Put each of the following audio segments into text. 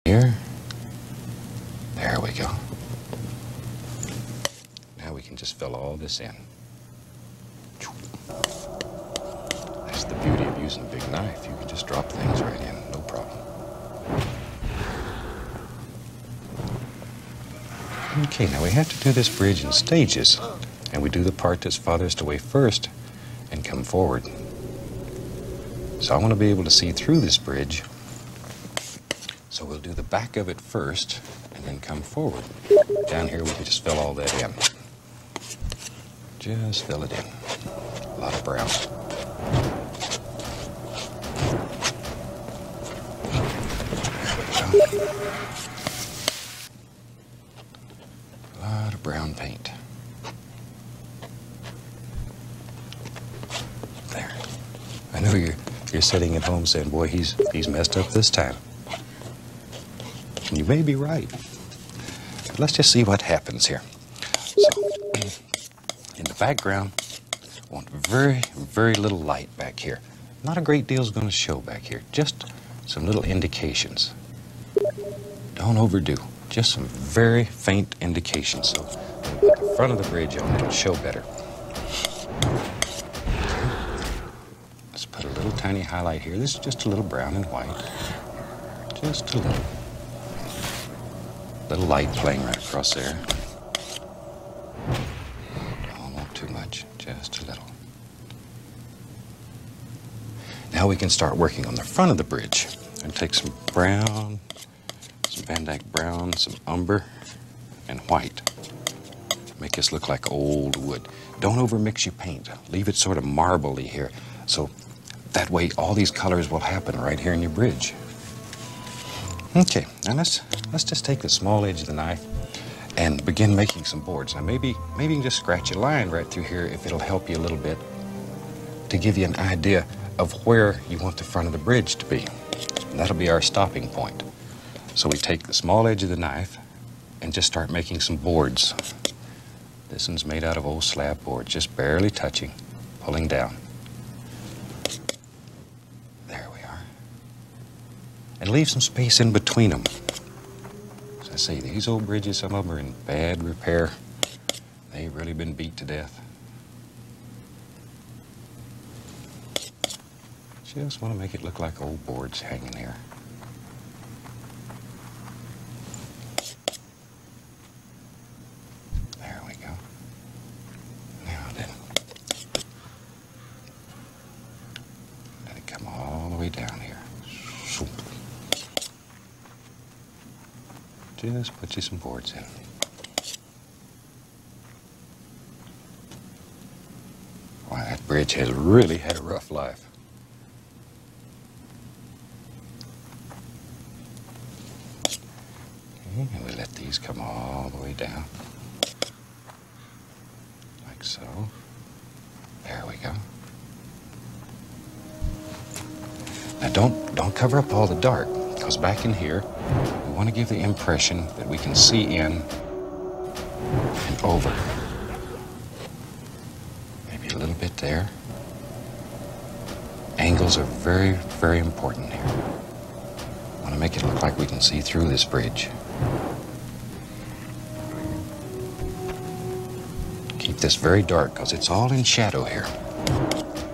Here. There we go. Now we can just fill all this in. That's the beauty of using a big knife. You can just drop things right in, no problem. Okay, now we have to do this bridge in stages. And we do the part that's farthest away first and come forward. So I want to be able to see through this bridge. So we'll do the back of it first and then come forward. Down here we can just fill all that in. Just fill it in. A lot of brown. A lot of brown paint. There. I know you're sitting at home saying, boy, he's messed up this time. And you may be right. But let's just see what happens here. So, in the background, I want very, very little light back here. Not a great deal is going to show back here. Just some little indications. Don't overdo. Just some very faint indications. So, when we put the front of the bridge on, it'll show better. Let's put a little tiny highlight here. This is just a little brown and white. Just a little. Little light playing right across there. Don't want too much, just a little. Now we can start working on the front of the bridge. And take some brown, some Van Dyke brown, some umber, and white. Make this look like old wood. Don't overmix your paint. Leave it sort of marbly here. So that way all these colors will happen right here in your bridge. Okay, now let's just take the small edge of the knife and begin making some boards. Now maybe you can just scratch a line right through here if it'll help you a little bit to give you an idea of where you want the front of the bridge to be. And that'll be our stopping point. So we take the small edge of the knife and just start making some boards. This one's made out of old slab board, just barely touching, pulling down. And leave some space in between them. As I say, these old bridges, some of them are in bad repair. They've really been beat to death. Just want to make it look like old boards hanging here. There we go. Now then, let it come all the way down here. Just put you some boards in. Wow, that bridge has really had a rough life. Okay, and we let these come all the way down. Like so. There we go. Now don't cover up all the dark, because back in here, we want to give the impression that we can see in and over. Maybe a little bit there. Angles are very, very important here. I want to make it look like we can see through this bridge. Keep this very dark, because it's all in shadow here.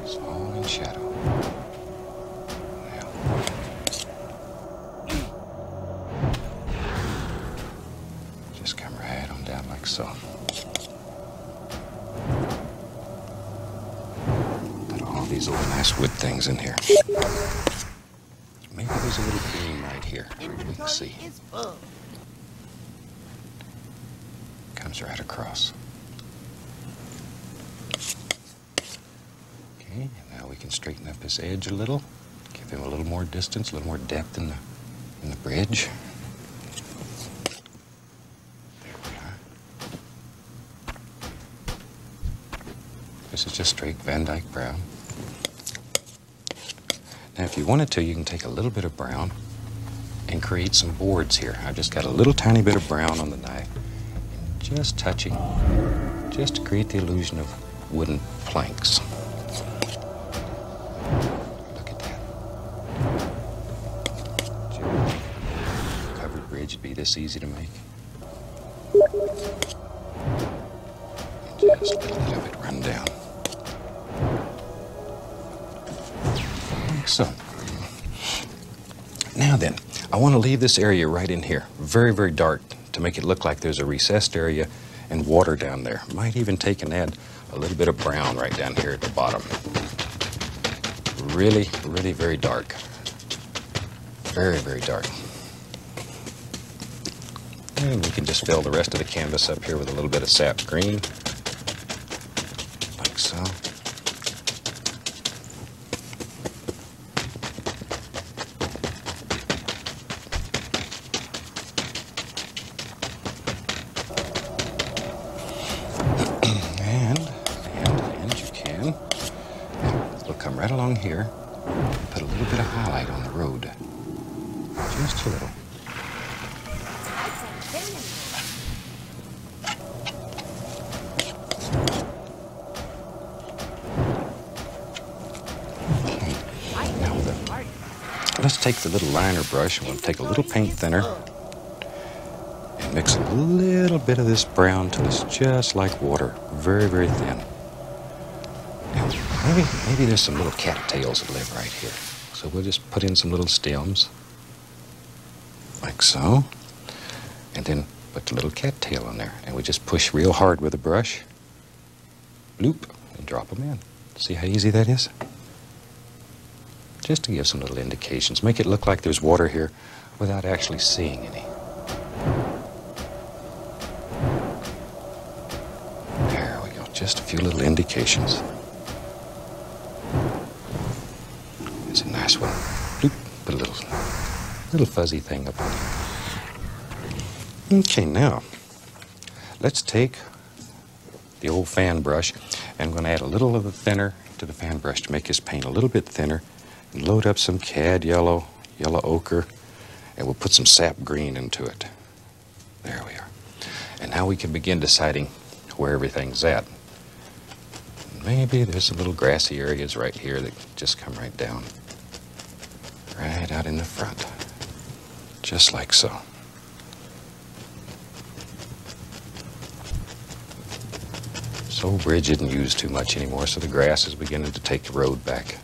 It's all in shadow. So, put all these old nice wood things in here. Maybe there's a little beam right here. We can see. Comes right across. Okay, and now we can straighten up this edge a little. Give him a little more distance, a little more depth in the bridge. This is just straight Van Dyke brown. Now, if you wanted to, you can take a little bit of brown and create some boards here. I've just got a little tiny bit of brown on the knife, just touching, just to create the illusion of wooden planks. Look at that. bridge be this easy to make. And just let a little of it run down. Like so. Now then, I want to leave this area right in here, very, very dark, to make it look like there's a recessed area and water down there. Might even take and add a little bit of brown right down here at the bottom. Really, really very dark. Very, very dark. And we can just fill the rest of the canvas up here with a little bit of sap green, like so. And you can. We'll come right along here and put a little bit of highlight on the road. Just a little. Let's take the little liner brush and we'll take a little paint thinner and mix a little bit of this brown till it's just like water, very, very thin. Now, maybe there's some little cattails that live right here. So we'll just put in some little stems, like so, and then put the little cattail on there. And we just push real hard with a brush, bloop, and drop them in. See how easy that is? Just to give some little indications. Make it look like there's water here without actually seeing any. There we go, just a few little indications. It's a nice one. Bloop, put a little fuzzy thing up on it. Okay, now, let's take the old fan brush, and I'm going to add a little of the thinner to the fan brush to make this paint a little bit thinner. And load up some cad yellow, yellow ochre, and we'll put some sap green into it. There we are. And now we can begin deciding where everything's at. Maybe there's some little grassy areas right here that just come right down. Right out in the front. Just like so. This old bridge isn't used too much anymore, so the grass is beginning to take the road back.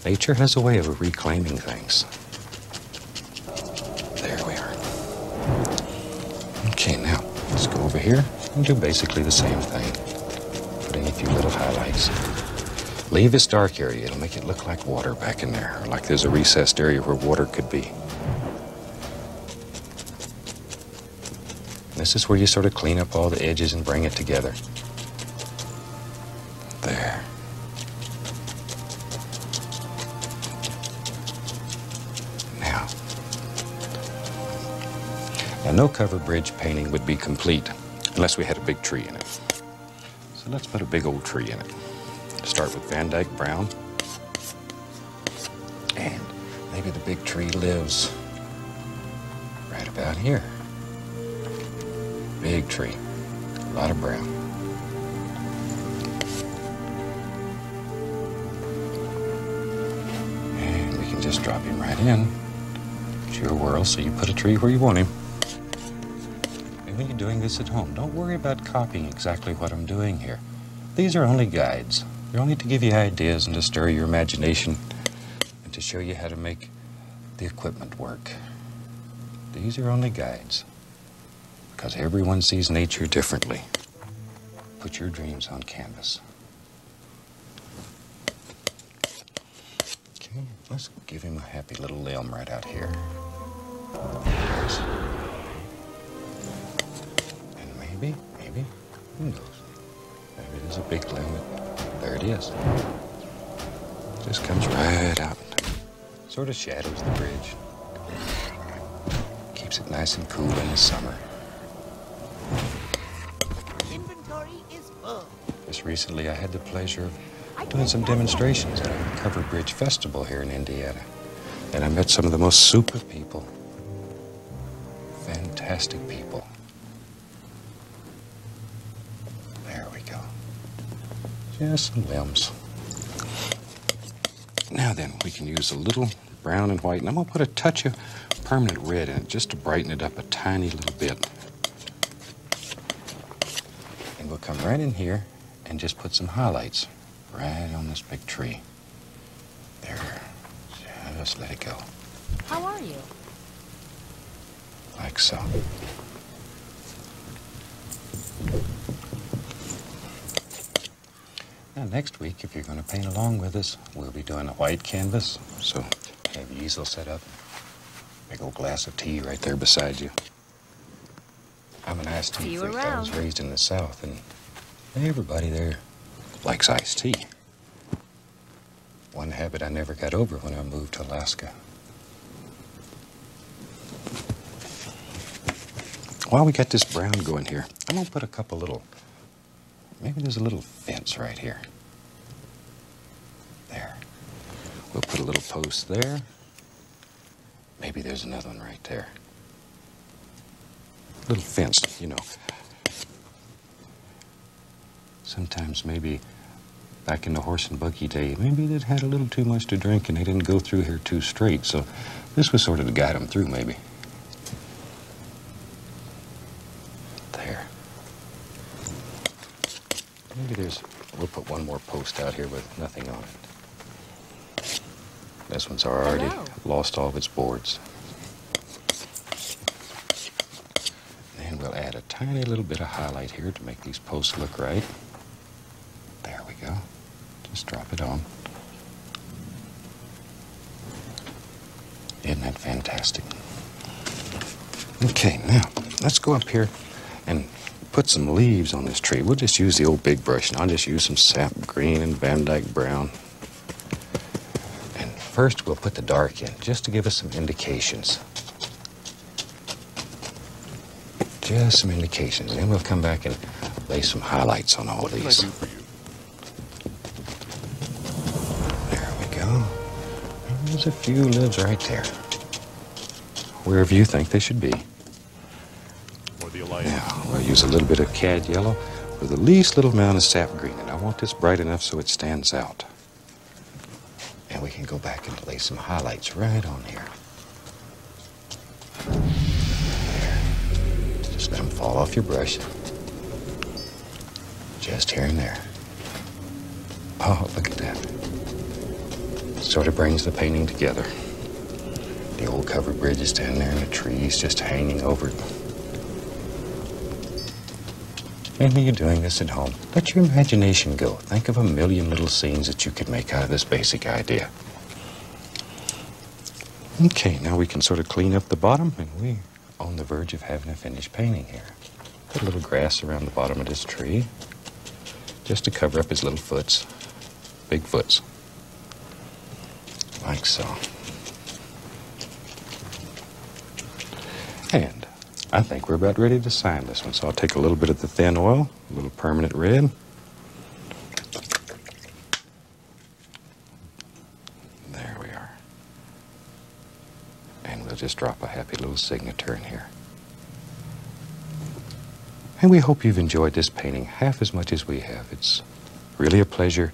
Nature has a way of reclaiming things. There we are. Okay, now let's go over here and do basically the same thing. Put in a few little highlights. Leave this dark area. It'll make it look like water back in there, or like there's a recessed area where water could be. This is where you sort of clean up all the edges and bring it together. There. Now, no cover bridge painting would be complete unless we had a big tree in it. So let's put a big old tree in it. Start with Van Dyke Brown. And maybe the big tree lives right about here. Big tree, a lot of brown. And we can just drop him right in. It's your world, so you put a tree where you want him. When you're doing this at home, don't worry about copying exactly what I'm doing here. These are only guides. They're only to give you ideas and to stir your imagination and to show you how to make the equipment work. These are only guides because everyone sees nature differently. Put your dreams on canvas. Okay, let's give him a happy little limb right out here. Maybe, who knows? Maybe there's a big limb. There it is. Just comes right out. Sort of shadows the bridge. Keeps it nice and cool in the summer. Inventory is full. Just recently I had the pleasure of doing some demonstrations at a covered bridge festival here in Indiana. And I met some of the most super people. Fantastic people. Just some limbs. Now then, we can use a little brown and white, and I'm going to put a touch of permanent red in it just to brighten it up a tiny little bit. And we'll come right in here and just put some highlights right on this big tree. There. Just let it go. How are you? Like so. Now next week, if you're going to paint along with us, we'll be doing a white canvas. So have your easel set up. Big old glass of tea right there beside you. I'm an iced tea freak. I was raised in the South, and everybody there likes iced tea. One habit I never got over when I moved to Alaska. While we got this brown going here, I'm going to put a couple little, maybe there's a little fence right here. There. We'll put a little post there. Maybe there's another one right there. Little fence, you know. Sometimes maybe back in the horse and buggy day, maybe they'd had a little too much to drink and they didn't go through here too straight. So this was sort of to guide them through, maybe. There. Maybe we'll put one more post out here with nothing on it. This one's already lost all of its boards. And we'll add a tiny little bit of highlight here to make these posts look right. There we go. Just drop it on. Isn't that fantastic? Okay, now let's go up here and put some leaves on this tree. We'll just use the old big brush, and I'll just use some sap green and Van Dyke brown. And first we'll put the dark in, just to give us some indications. Just some indications. Then we'll come back and lay some highlights on all these. What can I do for you? There's a few lives right there, wherever you think they should be. What do you like? Now, we'll use a little bit of cad yellow with the least little amount of sap green, and I want this bright enough so it stands out. And we can go back and lay some highlights right on here. There. Just let them fall off your brush. Just here and there. Oh, look at that. Sort of brings the painting together. The old covered bridge is standing there and the trees just hanging over it. And when you're doing this at home, let your imagination go. Think of a million little scenes that you could make out of this basic idea. Okay, now we can sort of clean up the bottom, and we're on the verge of having a finished painting here. Put a little grass around the bottom of this tree, just to cover up his little foots, big foots. Like so. And I think we're about ready to sign this one. So I'll take a little bit of the thin oil, a little permanent red. There we are. And we'll just drop a happy little signature in here. And we hope you've enjoyed this painting half as much as we have. It's really a pleasure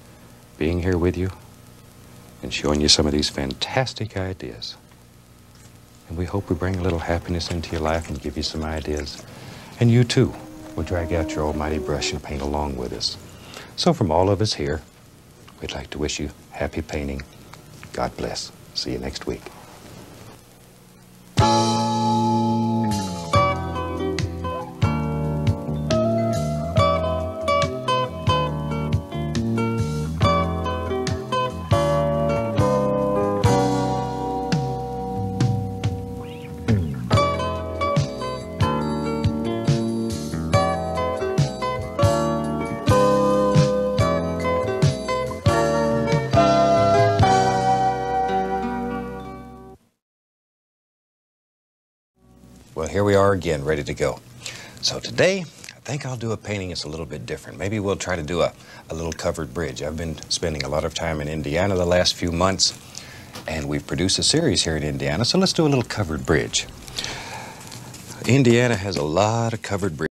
being here with you and showing you some of these fantastic ideas. And we hope we bring a little happiness into your life and give you some ideas. And you too will drag out your almighty brush and paint along with us. So from all of us here, we'd like to wish you happy painting. God bless. See you next week. Well, here we are again, ready to go. So today, I think I'll do a painting that's a little bit different. Maybe we'll try to do a little covered bridge. I've been spending a lot of time in Indiana the last few months, and we've produced a series here in Indiana, so let's do a little covered bridge. Indiana has a lot of covered bridges.